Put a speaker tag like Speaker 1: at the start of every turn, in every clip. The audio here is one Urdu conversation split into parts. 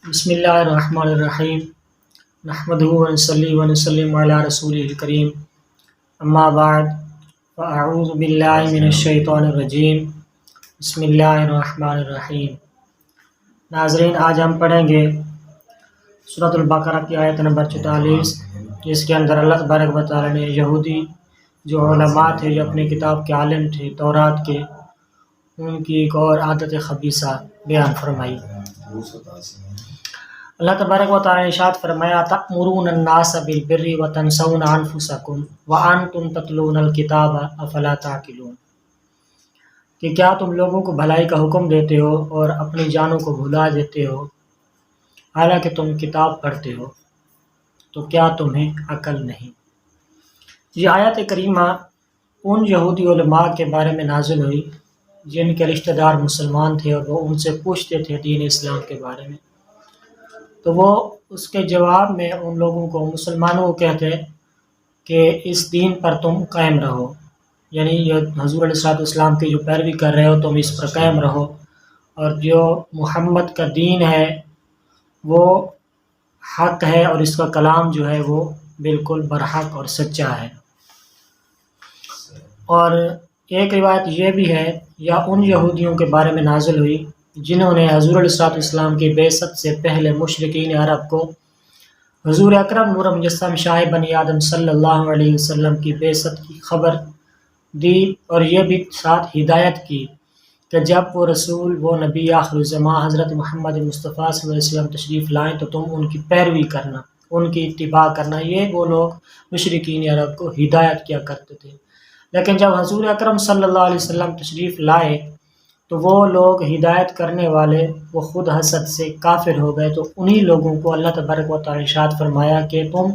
Speaker 1: بسم اللہ الرحمن الرحیم نحمدہ ونصلی ونسلم علی رسولہ الکریم اما بعد فاعوذ باللہ من الشیطان الرجیم بسم اللہ الرحمن الرحیم۔ ناظرین، آج ہم پڑھیں گے سورۃ البقرہ کی آیت نمبر 44، جس کے اندر اللہ تبارک و تعالیٰ نے یہودی جو علماء تھے، جو اپنی کتاب کے عالم تھے تورات کے، ان کی ایک اور عادت خبیثہ بیان فرمائی۔ اللہ تبارک و تعالیٰ نے ارشاد فرمایا: تأمرون الناس بالبر وتنسون انفسکم وانتم تتلون الکتاب افلا تعقلون، کہ کیا تم لوگوں کو بھلائی کا حکم دیتے ہو اور اپنی جانوں کو بھلا دیتے ہو حالانکہ تم کتاب پڑھتے ہو، تو کیا تمہیں عقل نہیں؟ یہ آیت کریمہ ان یہودی علماء کے بارے میں نازل ہوئی جن کے رشتہ دار مسلمان تھے اور وہ ان سے پوچھتے تھے دین اسلام کے بارے میں، تو وہ اس کے جواب میں ان لوگوں کو، مسلمانوں کو کہتے کہ اس دین پر تم قائم رہو، یعنی یہ حضور علیہ السلام کی جو پیروی کر رہے ہو تم اس پر قائم رہو، اور جو محمد کا دین ہے وہ حق ہے اور اس کا کلام جو ہے وہ بالکل برحق اور سچا ہے۔ اور ایک روایت یہ بھی ہے، یا ان یہودیوں کے بارے میں نازل ہوئی جنہوں نے حضور علیہ السلام کی بعثت سے پہلے مشرکین عرب کو حضور اکرم نور مجسم شاہ بنی آدم صلی اللہ علیہ وسلم کی بعثت کی خبر دی، اور یہ بھی ساتھ ہدایت کی کہ جب وہ رسول، وہ نبی آخر الزمان حضرت محمد مصطفیٰ صلی اللہ علیہ وسلم تشریف لائیں تو تم ان کی پیروی کرنا، ان کی اتباع کرنا۔ یہ وہ لوگ مشرکین عرب کو ہدایت کیا کرتے تھے، لیکن جب حضور اکرم صلی اللہ علیہ وسلم تشریف لائے تو وہ لوگ ہدایت کرنے والے وہ خود حسد سے کافر ہو گئے، تو انہی لوگوں کو اللہ تبارک و تعالیٰ ارشاد فرمایا کہ تم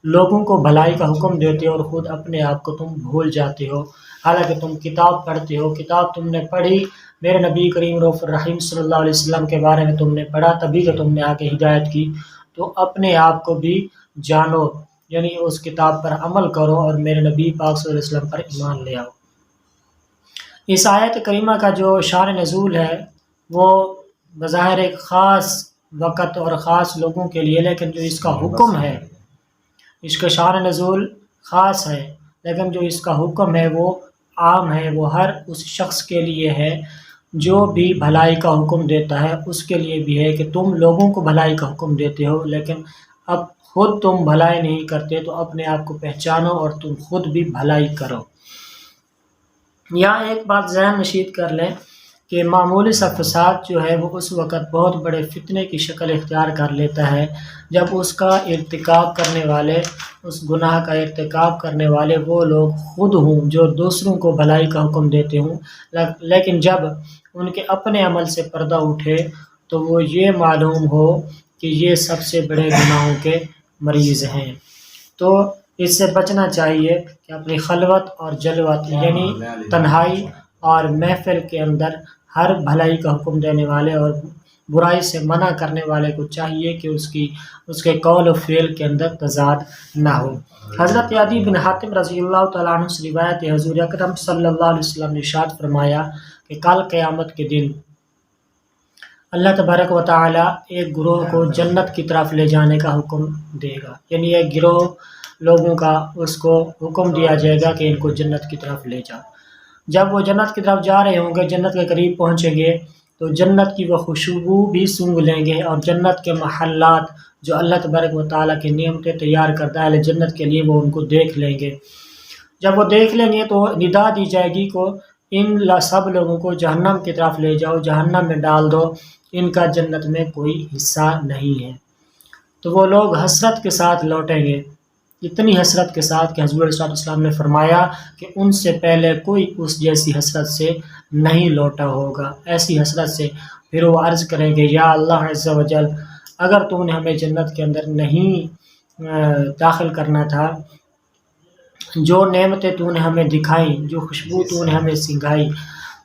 Speaker 1: لوگوں کو بھلائی کا حکم دیتے ہو اور خود اپنے آپ کو تم بھول جاتے ہو، حالانکہ تم کتاب پڑھتے ہو۔ کتاب تم نے پڑھی، میرے نبی کریم رؤوف الرحیم صلی اللہ علیہ وسلم کے بارے میں تم نے پڑھا، تبھی کہ تم نے آگے ہدایت کی، تو اپنے آپ کو بھی جانو، یعنی اس کتاب پر عمل کرو اور میرے نبی پاک صلی اللہ علیہ وسلم پر ایمان لے آؤ۔ اس آیت کریمہ کا جو شان نزول ہے وہ بظاہر ایک خاص وقت اور خاص لوگوں کے لیے، لیکن جو اس کا حکم ہے، اس کا شان نزول خاص ہے، لیکن جو اس کا حکم ہے وہ عام ہے، وہ ہر اس شخص کے لیے ہے جو بھی بھلائی کا حکم دیتا ہے، اس کے لیے بھی ہے کہ تم لوگوں کو بھلائی کا حکم دیتے ہو لیکن اب خود تم بھلائی نہیں کرتے، تو اپنے آپ کو پہچانو اور تم خود بھی بھلائی کرو۔ یہاں ایک بات ذہن نشین کر لیں کہ معمولی سا فساد جو ہے وہ اس وقت بہت بڑے فتنے کی شکل اختیار کر لیتا ہے جب اس کا ارتکاب کرنے والے، اس گناہ کا ارتکاب کرنے والے وہ لوگ خود ہوں جو دوسروں کو بھلائی کا حکم دیتے ہوں، لیکن جب ان کے اپنے عمل سے پردہ اٹھے تو وہ یہ معلوم ہو کہ یہ سب سے بڑے گناہوں کے مریض ہیں۔ تو اس سے بچنا چاہیے کہ اپنی خلوت اور جلوت، یعنی تنہائی اور محفل کے اندر ہر بھلائی کا حکم دینے والے اور برائی سے منع کرنے والے کو چاہیے کہ اس کے قول و فعل کے اندر تضاد نہ ہو۔ حضرت عدی بن حاتم رضی اللہ تعالیٰ عنہ سے روایت ہے، حضور اکرم صلی اللہ علیہ وسلم نے ارشاد فرمایا کہ کل قیامت کے دن اللہ تبارک و تعالیٰ ایک گروہ کو جنت کی طرف لے جانے کا حکم دے گا، یعنی ایک گروہ لوگوں کا اس کو حکم دیا جائے گا کہ ان کو جنت کی طرف لے جاؤ۔ جب وہ جنت کی طرف جا رہے ہوں گے، جنت کے قریب پہنچیں گے تو جنت کی وہ خوشبو بھی سونگھ لیں گے، اور جنت کے محلات جو اللہ تبارک و تعالیٰ کی نعمتیں تیار کرتا ہے جنت کے لیے، وہ ان کو دیکھ لیں گے۔ جب وہ دیکھ لیں گے تو ندا دی جائے گی کو ان سب لوگوں کو جہنم کی طرف لے جاؤ، جہنم میں ڈال دو، ان کا جنت میں کوئی حصہ نہیں ہے۔ تو وہ لوگ حسرت کے ساتھ لوٹیں گے، اتنی حسرت کے ساتھ کہ حضور علیہ السلام نے فرمایا کہ ان سے پہلے کوئی اس جیسی حسرت سے نہیں لوٹا ہوگا، ایسی حسرت سے۔ پھر وہ عرض کریں گے یا اللہ عز و جل، اگر تو نے ہمیں جنت کے اندر نہیں داخل کرنا تھا، جو نعمتیں تو نے ہمیں دکھائیں، جو خوشبو تو نے ہمیں سنگھائی،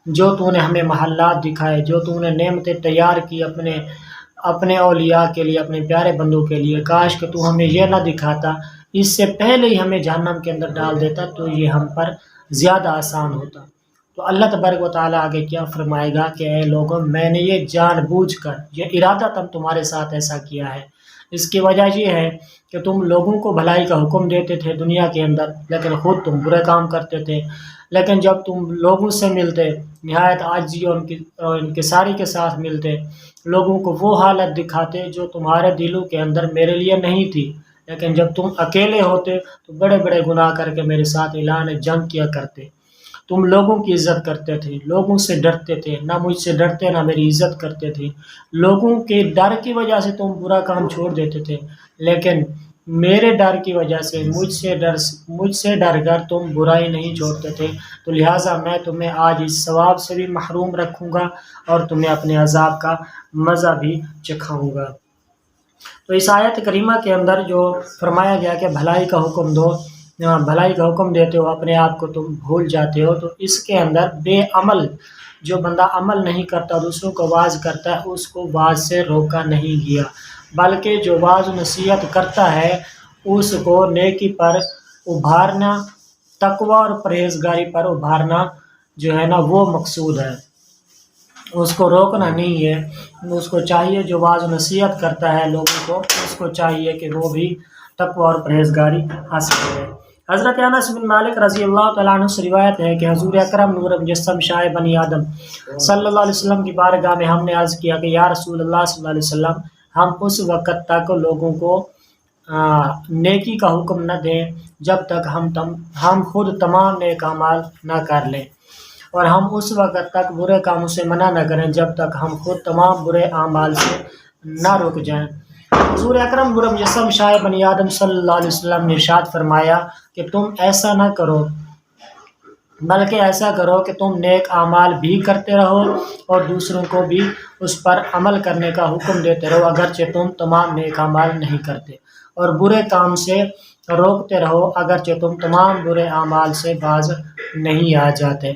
Speaker 1: جو تو نے ہمیں محلات دکھائے، جو تو نے نعمتیں تیار کی اپنے اولیاء کے لیے، اپنے پیارے بندوں کے لیے، کاش کہ تو ہمیں یہ نہ دکھاتا، اس سے پہلے ہی ہمیں جہنم کے اندر ڈال دیتا تو یہ ہم پر زیادہ آسان ہوتا۔ تو اللہ تبارک و تعالیٰ آگے کیا فرمائے گا کہ اے لوگوں، میں نے یہ جان بوجھ کر، یہ ارادتاً تمہارے ساتھ ایسا کیا ہے۔ اس کی وجہ یہ ہے کہ تم لوگوں کو بھلائی کا حکم دیتے تھے دنیا کے اندر، لیکن خود تم برے کام کرتے تھے۔ لیکن جب تم لوگوں سے ملتے، نہایت عاجزی اور انکساری کے ساتھ ملتے، لوگوں کو وہ حالت دکھاتے جو تمہارے دلوں کے اندر میرے لیے نہیں تھی، لیکن جب تم اکیلے ہوتے تو بڑے بڑے گناہ کر کے میرے ساتھ اعلان جنگ کیا کرتے۔ تم لوگوں کی عزت کرتے تھے، لوگوں سے ڈرتے تھے، نہ مجھ سے ڈرتے نہ میری عزت کرتے تھے۔ لوگوں کے ڈر کی وجہ سے تم برا کام چھوڑ دیتے تھے، لیکن میرے ڈر کی وجہ سے، مجھ سے ڈر کر تم برائی نہیں چھوڑتے تھے، تو لہٰذا میں تمہیں آج اس ثواب سے بھی محروم رکھوں گا اور تمہیں اپنے عذاب کا مزہ بھی چکھاؤں گا۔ تو اس آیت کریمہ کے اندر جو فرمایا گیا کہ بھلائی کا حکم دو، بھلائی کا حکم دیتے ہو، اپنے آپ کو تم بھول جاتے ہو، تو اس کے اندر بے عمل، جو بندہ عمل نہیں کرتا، دوسروں کو واعظ کرتا ہے، اس کو واعظ سے روکا نہیں گیا، بلکہ جو واعظ و نصیحت کرتا ہے اس کو نیکی پر ابھارنا، تقوی اور پرہیزگاری پر ابھارنا جو ہے نا وہ مقصود ہے، اس کو روکنا نہیں ہے۔ اس کو چاہیے، جو واعظ و نصیحت کرتا ہے لوگوں کو، اس کو چاہیے کہ وہ بھی تقوی اور پرہیزگاری حاصل کرے۔ حضرت انس بن مالک رضی اللہ تعالیٰ عنہ سے روایت ہے کہ حضور اکرم نور مجسم شاہ بنی آدم صلی اللہ علیہ وسلم کی بارگاہ میں ہم نے عرض کیا کہ یا رسول اللہ صلی اللہ علیہ وسلم، ہم اس وقت تک لوگوں کو نیکی کا حکم نہ دیں جب تک ہم خود تمام نیک اعمال نہ کر لیں، اور ہم اس وقت تک برے کاموں سے منع نہ کریں جب تک ہم خود تمام برے اعمال سے نہ رک جائیں۔ حضور اکرم نور مجسم شاہ بنی آدم صلی اللہ علیہ وسلم نے ارشاد فرمایا کہ تم ایسا نہ کرو، بلکہ ایسا کرو کہ تم نیک اعمال بھی کرتے رہو اور دوسروں کو بھی اس پر عمل کرنے کا حکم دیتے رہو، اگرچہ تم تمام نیک اعمال نہیں کرتے، اور برے کام سے روکتے رہو اگرچہ تم تمام برے اعمال سے باز نہیں آ جاتے۔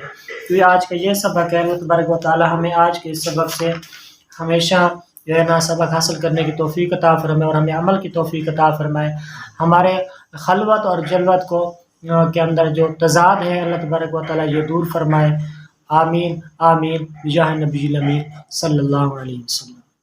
Speaker 1: تو یہ آج کا یہ سبق ہے۔ اللہ تبارک و تعالیٰ ہمیں آج کے اس سبق سے ہمیشہ جو ہے نا سبق حاصل کرنے کی توفیق عطا فرمائے اور ہمیں عمل کی توفیق عطا فرمائے۔ ہمارے خلوت اور جلوت کے اندر جو تضاد ہے، اللہ تبارک و تعالیٰ یہ دور فرمائے۔ آمین آمین بجاہ نبی الامین صلی اللہ علیہ وسلم۔